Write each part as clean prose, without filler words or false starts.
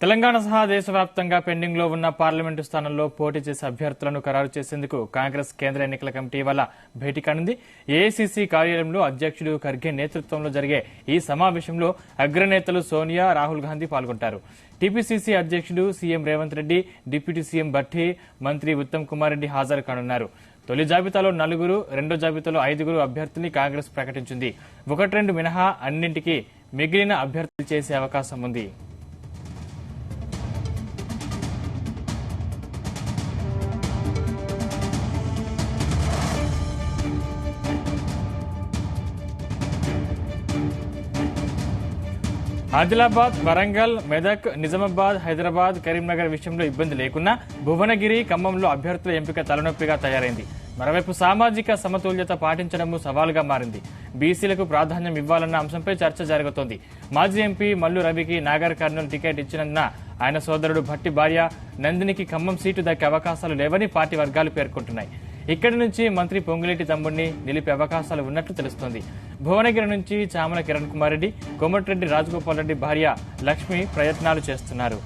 తెలంగాణ సహా దేశవ్యాప్తంగా పెండింగ్ లో ఉన్న పార్లమెంటు స్థానంలో పోటీ చేసే అభ్యర్థులను ఖరారు చేసేందుకు కాంగ్రెస్ కేంద్ర ఎన్నికల కమిటీ వల్ల భేటీ కానుంది. ఏఐసీసీ కార్యాలయంలో అధ్యక్షుడు ఖర్గే నేతృత్వంలో జరిగే ఈ సమావేశంలో అగ్రనేతలు సోనియా, రాహుల్ గాంధీ పాల్గొంటారు. టీపీసీసీ అధ్యక్షుడు CM Revanth Reddy, deputy CM Bhatti, మంత్రి ఉత్తమ్ కుమార్ రెడ్డి హాజరు కానున్నారు. తొలి జాబితాలో 4, రెండో జాబితాలో 5 అభ్యర్థుల్ని కాంగ్రెస్ ప్రకటించింది. 1-2 మినహా అన్నింటికీ మిగిలిన అభ్యర్థులు చేసే అవకాశం ఉంది. ఆదిలాబాద్, వరంగల్, మెదక్, నిజామాబాద్, హైదరాబాద్, కరీంనగర్ విషయంలో ఇబ్బంది లేకున్నా భువనగిరి, ఖమ్మంలో అభ్యర్థుల ఎంపిక తలనొప్పిగా తయారైంది. మరోవైపు సామాజిక సమతుల్యత పాటించడం సవాలుగా మారింది. బీసీలకు ప్రాధాన్యం ఇవ్వాలన్న అంశంపై చర్చ జరుగుతోంది. మాజీ ఎంపీ మల్లు రవికి నాగర్ కర్నూలు టికెట్ ఇచ్చినందున ఆయన సోదరుడు భట్టి భార్య నందినికి ఖమ్మం సీటు దక్కే అవకాశాలు లేవని పార్టీ వర్గాలు పేర్కొంటున్నాయి. ఇక్కడి నుంచి మంత్రి పొంగులేటి తమ్ముడిని నిలిపే అవకాశాలు ఉన్నట్లు తెలుస్తోంది. భువనగిరి నుంచి చామల కిరణ్ కుమార్ రెడ్డి, కోమటిరెడ్డి రాజగోపాల్ రెడ్డి భార్య లక్ష్మి ప్రయత్నాలు చేస్తున్నారు.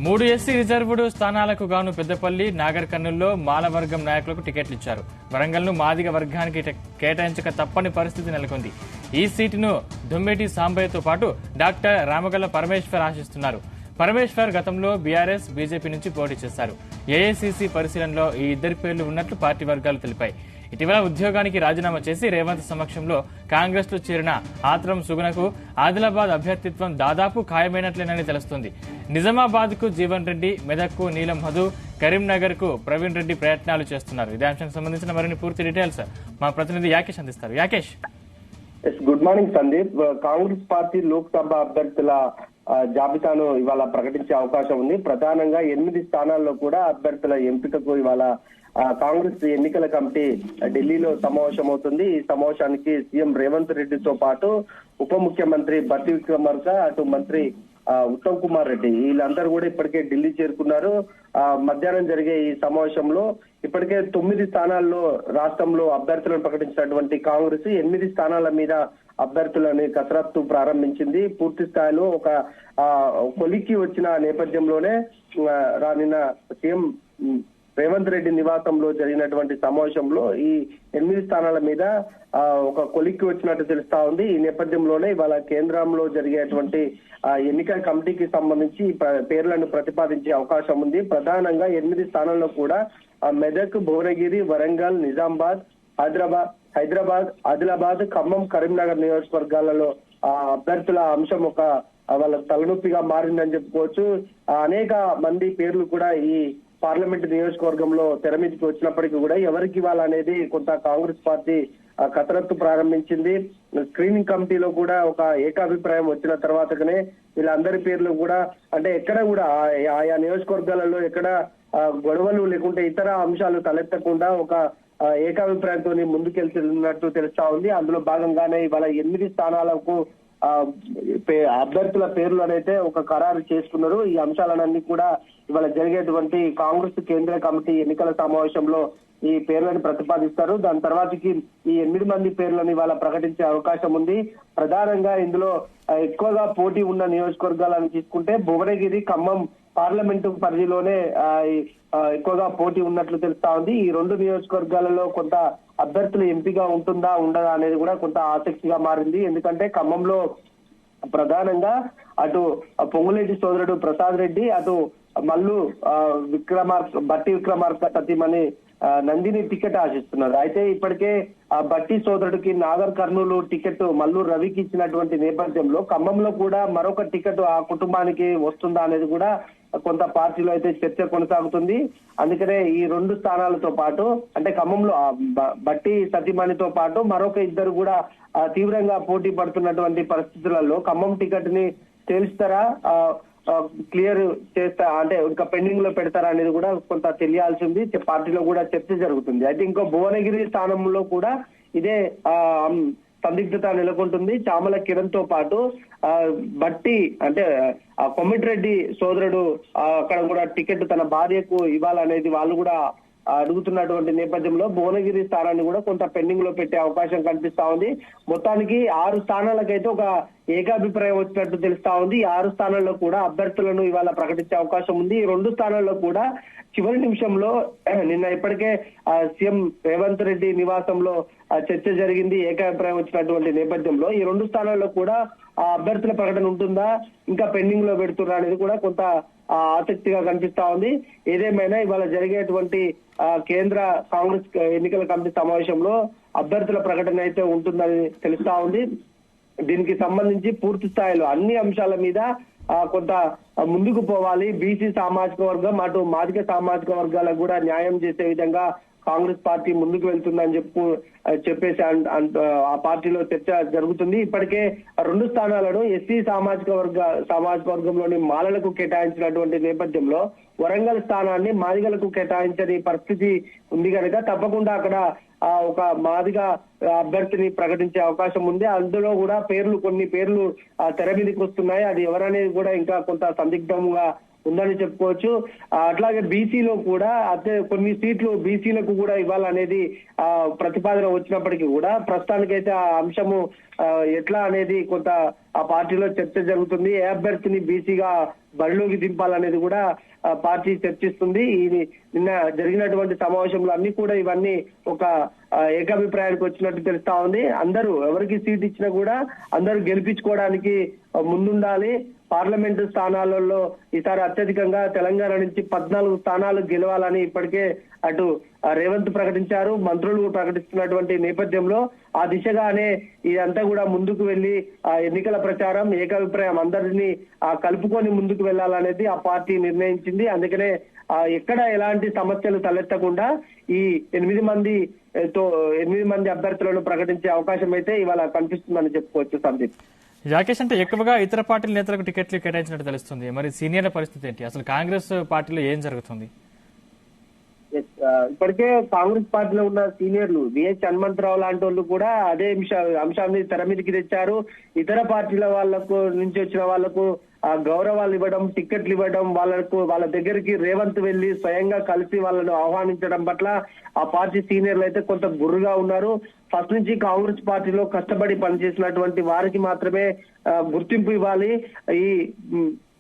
మూడు ఎస్సీ రిజర్వ్డ్ స్థానాలకు గాను పెద్దపల్లి, నాగర్ కర్నూలులో మాల వర్గం నాయకులకు టికెట్లు ఇచ్చారు. వరంగల్ను మాదిగ వర్గానికి కేటాయించక తప్పని పరిస్థితి నెలకొంది. ఈ సీటును దుమ్మేటి సాంబయ్యతో పాటు డాక్టర్ రామగల్ల పరమేశ్వర్ ఆశిస్తున్నారు. పరమేశ్వర్ గతంలో బీఆర్ఎస్, బీజేపీ నుంచి పోటీ చేశారు. ఏఐసీసీ పరిశీలనలో ఈ ఇద్దరి పేర్లు ఉన్నట్లు పార్టీ వర్గాలు తెలిపాయి. ఇటీవల ఉద్యోగానికి రాజీనామా చేసి రేవంత్ సమక్షంలో కాంగ్రెస్ లో చేరిన ఆత్రం సుగుణకు ఆదిలాబాద్ అభ్యర్థిత్వం దాదాపు ఖాయమైనట్లేనని తెలుస్తోంది. నిజామాబాద్ కు జీవన్ రెడ్డి, మెదక్ కు నీలం మధు, కరీంనగర్ కు ప్రవీణ్ రెడ్డి ప్రయత్నాలు చేస్తున్నారు. ఇదే అంశానికి సంబంధించిన మరిన్ని పూర్తి డీటెయిల్స్ మా ప్రతినిధి యాకేష్ అందిస్తారు. Yakesh, good morning Sandeep. Congress party Lok Sabha అభ్యర్థుల జాబితాను ఇవాళ ప్రకటించే అవకాశం ఉంది. ప్రధానంగా 8 స్థానాల్లో కూడా అభ్యర్థుల ఎంపికకు ఇవాళ కాంగ్రెస్ ఎన్నికల కమిటీ ఢిల్లీలో సమావేశమవుతుంది. ఈ సమావేశానికి సీఎం రేవంత్ రెడ్డితో పాటు ఉప ముఖ్యమంత్రి బట్టి విక్రమార్క, అటు మంత్రి ఉత్తమ్ కుమార్ రెడ్డి వీళ్ళందరూ కూడా ఇప్పటికే ఢిల్లీ చేరుకున్నారు. మధ్యాహ్నం జరిగే ఈ సమావేశంలో ఇప్పటికే 9 స్థానాల్లో రాష్ట్రంలో అభ్యర్థులను ప్రకటించినటువంటి కాంగ్రెస్ 8 స్థానాల మీద అభ్యర్థులని కసరత్తు ప్రారంభించింది. పూర్తి స్థాయిలో ఒక కొలిక్కి వచ్చిన నేపథ్యంలోనే నిన్న సీఎం రేవంత్ రెడ్డి నివాసంలో జరిగినటువంటి సమావేశంలో ఈ 8 స్థానాల మీద ఒక కొలిక్కి వచ్చినట్టు తెలుస్తా ఉంది. ఈ నేపథ్యంలోనే ఇవాళ కేంద్రంలో జరిగేటువంటి ఎన్నికల కమిటీకి సంబంధించి పేర్లను ప్రతిపాదించే అవకాశం ఉంది. ప్రధానంగా 8 స్థానాల్లో కూడా మెదక్, భువనగిరి, వరంగల్, నిజామాబాద్, హైదరాబాద్, ఆదిలాబాద్, ఖమ్మం, కరీంనగర్ నియోజకవర్గాలలో అభ్యర్థుల అంశం ఒక వాళ్ళ తలనొప్పిగా మారిందని చెప్పుకోవచ్చు. అనేక మంది పేర్లు కూడా ఈ పార్లమెంట్ నియోజకవర్గంలో తెర మీదకి వచ్చినప్పటికీ కూడా ఎవరికి ఇవ్వాలనేది కొంత కాంగ్రెస్ పార్టీ కసరత్తు ప్రారంభించింది. స్క్రీనింగ్ కమిటీలో కూడా ఒక ఏకాభిప్రాయం వచ్చిన తర్వాతనే వీళ్ళందరి పేర్లు కూడా అంటే ఎక్కడ కూడా ఆయా నియోజకవర్గాలలో ఎక్కడ గొడవలు లేకుంటే ఇతర అంశాలు తలెత్తకుండా ఒక ఏకాభిప్రాయంతో ముందుకెళ్తున్నట్టు తెలుస్తా ఉంది. అందులో భాగంగానే ఇవాళ 8 స్థానాలకు అభ్యర్థుల పేర్లు అయితే ఒక ఖరారు చేసుకున్నారు. ఈ అంశాలన్నీ కూడా ఇవాళ జరిగేటువంటి కాంగ్రెస్ కేంద్ర కమిటీ ఎన్నికల సమావేశంలో ఈ పేర్లను ప్రతిపాదిస్తారు. దాని తర్వాతకి ఈ 8 మంది పేర్లను ఇవాళ ప్రకటించే అవకాశం ఉంది. ప్రధానంగా ఇందులో ఎక్కువగా పోటీ ఉన్న నియోజకవర్గాలను తీసుకుంటే భువనగిరి, ఖమ్మం పార్లమెంటు పరిధిలోనే ఎక్కువగా పోటీ ఉన్నట్లు తెలుస్తా ఉంది. ఈ 2 నియోజకవర్గాలలో కొంత అభ్యర్థుల ఎంపిక ఉంటుందా ఉండదా అనేది కూడా కొంత ఆసక్తిగా మారింది. ఎందుకంటే ఖమ్మంలో ప్రధానంగా అటు పొంగులేటి సోదరుడు ప్రసాద్ రెడ్డి, అటు మల్లు బట్టి విక్రమార్క సతీమణి నందిని టికెట్ ఆశిస్తున్నారు. అయితే ఇప్పటికే ఆ బట్టి సోదరుడికి నాగర్ కర్నూలు టికెట్ మల్లు రవికి ఇచ్చినటువంటి నేపథ్యంలో ఖమ్మంలో కూడా మరొక టికెట్ ఆ కుటుంబానికి వస్తుందా అనేది కూడా కొంత పార్టీలో అయితే చర్చ కొనసాగుతుంది. అందుకనే ఈ 2 స్థానాలతో పాటు అంటే ఖమ్మంలో బట్టి సతీమణితో పాటు మరొక 2 కూడా తీవ్రంగా పోటీ పడుతున్నటువంటి పరిస్థితులలో ఖమ్మం టికెట్ ని తేల్స్తారా, క్లియర్ చేస్తా అంటే ఇంకా పెండింగ్ లో పెడతారా అనేది కూడా కొంత తెలియాల్సింది. పార్టీలో కూడా చర్చ జరుగుతుంది. అయితే ఇంకో భువనగిరి స్థానంలో కూడా ఇదే సందిగ్ధత నెలకొంటుంది. చామల కిరణ్ తో పాటు బట్టి అంటే కోమటిరెడ్డి సోదరుడు అక్కడ కూడా టికెట్ తన భార్యకు ఇవ్వాలనేది వాళ్ళు కూడా అడుగుతున్నటువంటి నేపథ్యంలో భువనగిరి స్థానాన్ని కూడా కొంత పెండింగ్ లో పెట్టే అవకాశం కనిపిస్తా ఉంది. మొత్తానికి 6 స్థానాలకైతే ఒక ఏకాభిప్రాయం వచ్చినట్టు తెలుస్తా ఉంది. ఈ 6 స్థానాల్లో కూడా అభ్యర్థులను ఇవాళ ప్రకటించే అవకాశం ఉంది. ఈ 2 స్థానాల్లో కూడా చివరి నిమిషంలో నిన్న ఇప్పటికే సీఎం రేవంత్ రెడ్డి నివాసంలో చర్చ జరిగింది. ఏకాభిప్రాయం వచ్చినటువంటి నేపథ్యంలో ఈ 2 స్థానాల్లో కూడా ఆ అభ్యర్థుల ప్రకటన ఉంటుందా, ఇంకా పెండింగ్ లో పెడుతున్నా అనేది కూడా కొంత ఆసక్తిగా కనిపిస్తా ఉంది. ఏదేమైనా ఇవాళ జరిగేటువంటి కేంద్ర కాంగ్రెస్ ఎన్నికల కమిటీ సమావేశంలో అభ్యర్థుల ప్రకటన అయితే ఉంటుందని తెలుస్తా ఉంది. దీనికి సంబంధించి పూర్తి స్థాయిలో అన్ని అంశాల మీద కొంత ముందుకు పోవాలి. బీసీ సామాజిక వర్గం అటు మాదిక సామాజిక వర్గాలకు కూడా న్యాయం చేసే విధంగా కాంగ్రెస్ పార్టీ ముందుకు వెళ్తుందని చెప్పేసి ఆ పార్టీలో చర్చ జరుగుతుంది. ఇప్పటికే 2 స్థానాలను ఎస్సీ సామాజిక వర్గంలోని మాలలకు కేటాయించినటువంటి నేపథ్యంలో వరంగల్ స్థానాన్ని మాదిగలకు కేటాయించని పరిస్థితి ఉంది కనుక తప్పకుండా అక్కడ ఒక మాదిగ అభ్యర్థిని ప్రకటించే అవకాశం ఉంది. అందులో కూడా కొన్ని పేర్లు తెర మీదకి వస్తున్నాయి. అది ఎవరనేది కూడా ఇంకా కొంత సందిగ్ధంగా ఉందని చెప్పుకోవచ్చు. అట్లాగే బీసీలో కూడా కొన్ని సీట్లు బీసీలకు కూడా ఇవ్వాలనేది ప్రతిపాదన వచ్చినప్పటికీ కూడా ప్రస్తుతానికైతే ఆ అంశము ఎట్లా అనేది కొంత ఆ పార్టీలో చర్చ జరుగుతుంది. ఏ అభ్యర్థిని బీసీగా బరిలోకి దింపాలనేది కూడా పార్టీ చర్చిస్తుంది. ఇది నిన్న జరిగినటువంటి సమావేశంలో అన్ని కూడా ఇవన్నీ ఒక ఏకాభిప్రాయానికి వచ్చినట్టు తెలుస్తా ఉంది. అందరూ ఎవరికి సీట్ ఇచ్చినా కూడా అందరూ గెలిపించుకోవడానికి ముందుండాలి. పార్లమెంటు స్థానాలలో ఈసారి అత్యధికంగా తెలంగాణ నుంచి 14 స్థానాలు గెలవాలని ఇప్పటికే అటు రేవంత్ ప్రకటించారు, మంత్రులు ప్రకటిస్తున్నటువంటి నేపథ్యంలో ఆ దిశగానే ఇదంతా కూడా ముందుకు వెళ్లి ఎన్నికల ప్రచారం ఏకాభిప్రాయం అందరినీ కలుపుకొని ముందుకు వెళ్లాలనేది ఆ పార్టీ నిర్ణయించింది. అందుకనే ఎక్కడ ఎలాంటి సమస్యలు తలెత్తకుండా ఈ 8 మంది అభ్యర్థులను ప్రకటించే అవకాశం అయితే ఇవాళ కనిపిస్తుందని చెప్పుకోవచ్చు. సందీప్, రాకేష్, అంటే ఎక్కువగా ఇతర పార్టీల నేతలకు టికెట్లు కేటాయించినట్టు తెలుస్తుంది. మరి సీనియర్ల పరిస్థితి ఏంటి? అసలు కాంగ్రెస్ పార్టీలో ఏం జరుగుతుంది? ఇప్పటికే కాంగ్రెస్ పార్టీలో ఉన్న సీనియర్లు విహెచ్ హనుమంతరావు లాంటి వాళ్ళు కూడా అదే అంశాన్ని తెర మీదకి తెచ్చారు. ఇతర పార్టీల వాళ్లకు నుంచి వచ్చిన వాళ్లకు గౌరవాలు ఇవ్వడం, టికెట్లు ఇవ్వడం, వాళ్ళ దగ్గరికి రేవంత్ వెళ్లి స్వయంగా కలిసి వాళ్ళను ఆహ్వానించడం పట్ల ఆ పార్టీ సీనియర్లు అయితే కొంత గుర్రుగా ఉన్నారు. ఫస్ట్ నుంచి కాంగ్రెస్ పార్టీలో కష్టపడి పనిచేసినటువంటి వారికి మాత్రమే గుర్తింపు ఇవ్వాలి. ఈ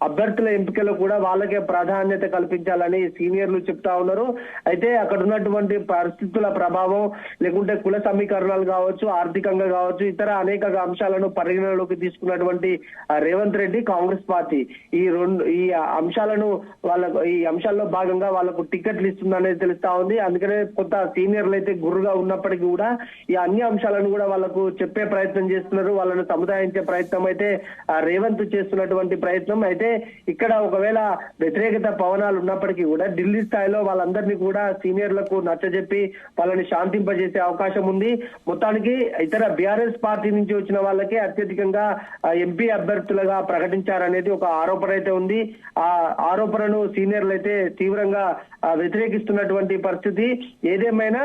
అభ్యర్థుల ఎంపికలో కూడా వాళ్ళకే ప్రాధాన్యత కల్పించాలని సీనియర్లు చెప్తా ఉన్నారు. అయితే అక్కడ ఉన్నటువంటి పరిస్థితుల ప్రభావం లేకుంటే కుల సమీకరణాలు కావచ్చు, ఆర్థికంగా కావచ్చు, ఇతర అనేక అంశాలను పరిగణలోకి తీసుకున్నటువంటి రేవంత్ రెడ్డి కాంగ్రెస్ పార్టీ ఈ అంశాల్లో భాగంగా వాళ్ళకు టికెట్లు ఇస్తుందనేది తెలుస్తా ఉంది. అందుకనే కొంత సీనియర్లు అయితే గుర్రుగా ఉన్నప్పటికీ కూడా ఈ అన్ని అంశాలను కూడా వాళ్ళకు చెప్పే ప్రయత్నం చేస్తున్నారు. వాళ్ళను సముదాయించే ప్రయత్నం అయితే రేవంత్ చేస్తున్నటువంటి ప్రయత్నం. అయితే ఇక్కడ ఒకవేళ వ్యతిరేకత పవనాలు ఉన్నప్పటికీ కూడా ఢిల్లీ స్థాయిలో వాళ్ళందరినీ కూడా సీనియర్లకు నచ్చజెప్పి వాళ్ళని శాంతింపజేసే అవకాశం ఉంది. మొత్తానికి ఇతర బీఆర్ఎస్ పార్టీ నుంచి వచ్చిన వాళ్ళకే అత్యధికంగా ఎంపీ అభ్యర్థులుగా ప్రకటించారనేది ఒక ఆరోపణ అయితే ఉంది. ఆ ఆరోపణను సీనియర్లు అయితే తీవ్రంగా వ్యతిరేకిస్తున్నటువంటి పరిస్థితి. ఏదేమైనా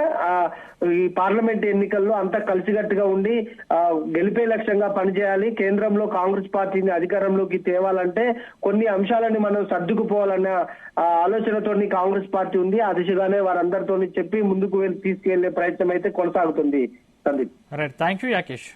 ఈ పార్లమెంట్ ఎన్నికల్లో అంతా కలిసికట్టుగా ఉండి గెలిపే లక్ష్యంగా పనిచేయాలి. కేంద్రంలో కాంగ్రెస్ పార్టీని అధికారంలోకి తేవాలంటే కొన్ని అంశాలని మనం సర్దుకుపోవాలన్న ఆలోచనతో కాంగ్రెస్ పార్టీ ఉంది. ఆ దిశగానే వారందరితో చెప్పి ముందుకు తీసుకెళ్లే ప్రయత్నం అయితే కొనసాగుతుంది. Sandeep, thank you Yakesh.